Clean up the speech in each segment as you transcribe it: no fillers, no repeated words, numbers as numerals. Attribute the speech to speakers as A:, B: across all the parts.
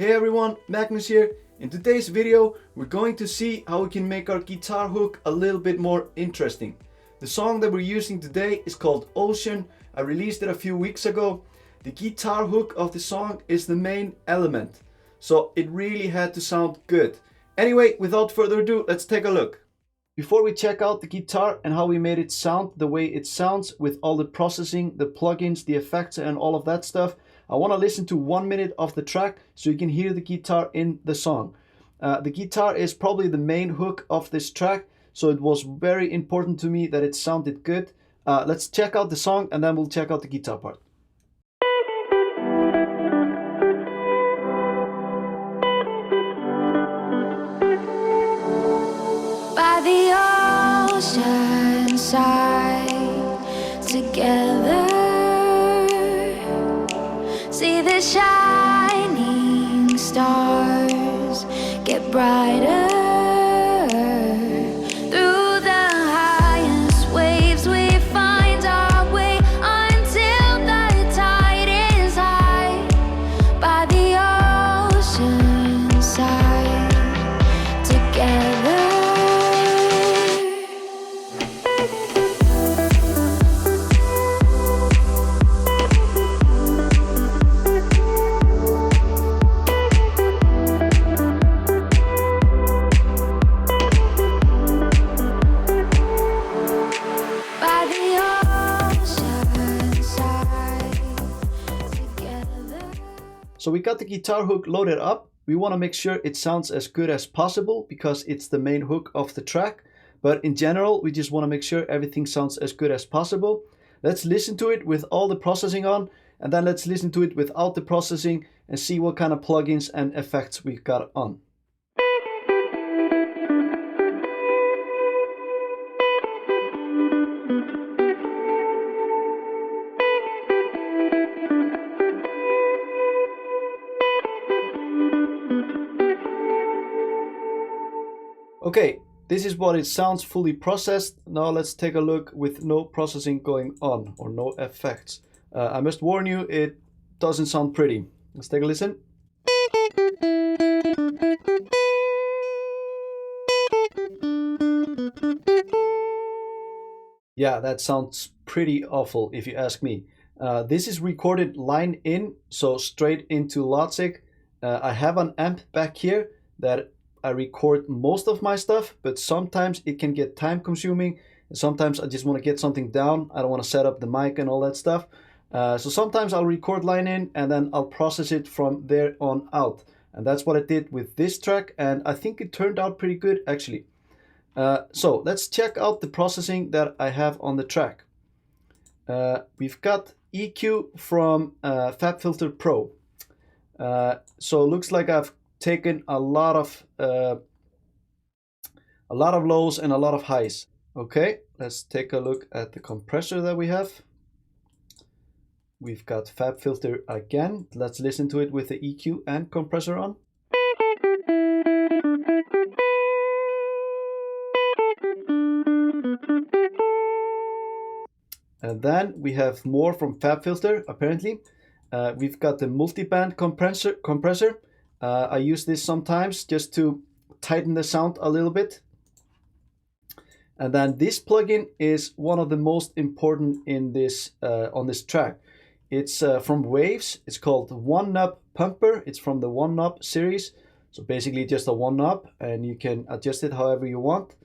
A: Hey everyone, Magnus here. In today's video, we're going to see how we can make our guitar hook a little bit more interesting. The song that we're using today is called Ocean. I released it a few weeks ago. The guitar hook of the song is the main element, so it really had to sound good. Anyway, without further ado, let's take a look. Before we check out the guitar and how we made it sound the way it sounds with all the processing, the plugins, the effects and all of that stuff, I want to listen to 1 minute of the track so you can hear the guitar in the song. The guitar is probably the main hook of this track, so it was very important to me that it sounded good. Let's check out the song and then we'll check out the guitar part.
B: By the ocean side, together, see the shining stars get brighter. Through the highest waves we find our way until the tide is high. By the ocean side, together.
A: So we got the guitar hook loaded up. We want to make sure it sounds as good as possible because it's the main hook of the track. But in general, we just want to make sure everything sounds as good as possible. Let's listen to it with all the processing on, and then let's listen to it without the processing and see what kind of plugins and effects we've got on. Okay, this is what it sounds fully processed. Now let's take a look with no processing going on or no effects. I must warn you, it doesn't sound pretty. Let's take a listen. Yeah, that sounds pretty awful if you ask me. This is recorded line in, so straight into Logic. I have an amp back here that I record most of my stuff, but sometimes it can get time consuming. And sometimes I just want to get something down. I don't want to set up the mic and all that stuff. So sometimes I'll record line in and then I'll process it from there on out. And that's what I did with this track. And I think it turned out pretty good actually. So let's check out the processing that I have on the track. We've got EQ from FabFilter Pro. So it looks like I've taken a lot of lows and a lot of highs. Okay, let's take a look at the compressor that we have. We've got FabFilter again. Let's listen to it with the EQ and compressor on. And then we have more from FabFilter apparently. We've got the multiband compressor. I use this sometimes just to tighten the sound a little bit. And then this plugin is one of the most important in this on this track. It's from Waves. It's called One Knob Pumper. It's from the One Knob series. So basically just a one knob and you can adjust it however you want.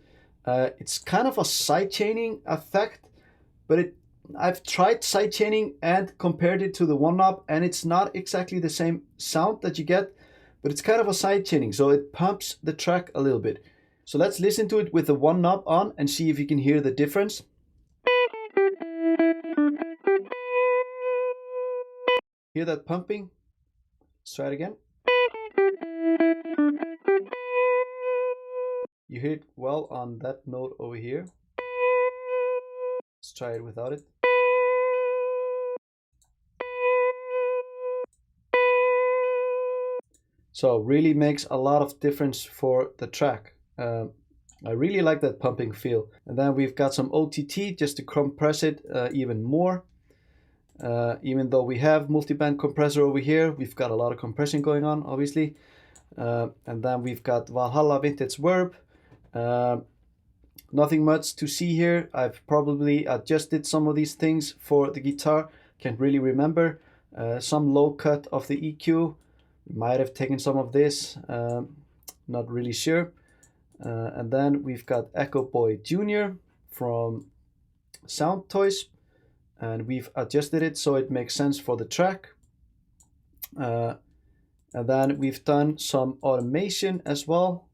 A: It's kind of a sidechaining effect, but I've tried sidechaining and compared it to the one knob and it's not exactly the same sound that you get. But it's kind of a side chaining, so it pumps the track a little bit. So let's listen to it with the one knob on and see if you can hear the difference. Hear that pumping? Let's try it again. You hear it well on that note over here. Let's try it without it. So really makes a lot of difference for the track. I really like that pumping feel. And then we've got some OTT just to compress it even more. Even though we have multiband compressor over here, we've got a lot of compression going on, obviously. And then we've got Valhalla Vintage Verb. Nothing much to see here. I've probably adjusted some of these things for the guitar. Can't really remember. Some low cut of the EQ. Might have taken some of this. Not really sure. And then we've got Echo Boy Jr. from Sound Toys. And we've adjusted it so it makes sense for the track. And then we've done some automation as well.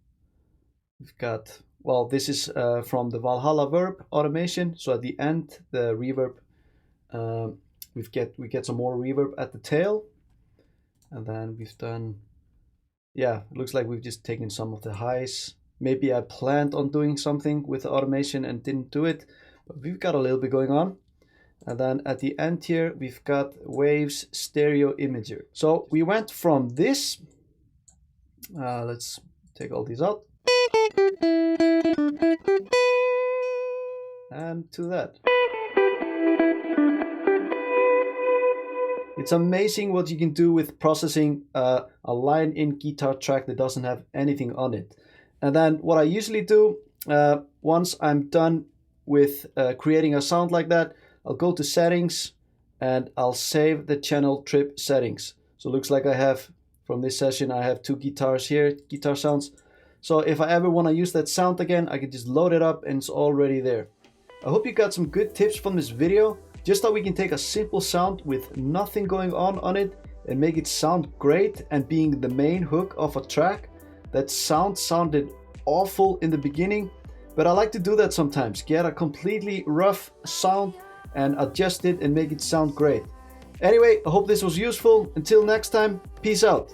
A: We've got, well, this is from the Valhalla Verb automation. So at the end, the reverb, we get some more reverb at the tail. And then we've done, yeah, it looks like we've just taken some of the highs. Maybe I planned on doing something with the automation and didn't do it, but we've got a little bit going on. And then at the end here, we've got Waves Stereo Imager. So we went from this, let's take all these out, and to that. It's amazing what you can do with processing a line-in guitar track that doesn't have anything on it. And then what I usually do, once I'm done with creating a sound like that, I'll go to settings and I'll save the channel trip settings. So it looks like I have, from this session, I have 2 guitars here, guitar sounds. So if I ever want to use that sound again, I can just load it up and it's already there. I hope you got some good tips from this video. Just how we can take a simple sound with nothing going on it and make it sound great and being the main hook of a track. That sounded awful in the beginning, but I like to do that sometimes. Get a completely rough sound and adjust it and make it sound great. Anyway, I hope this was useful. Until next time, peace out.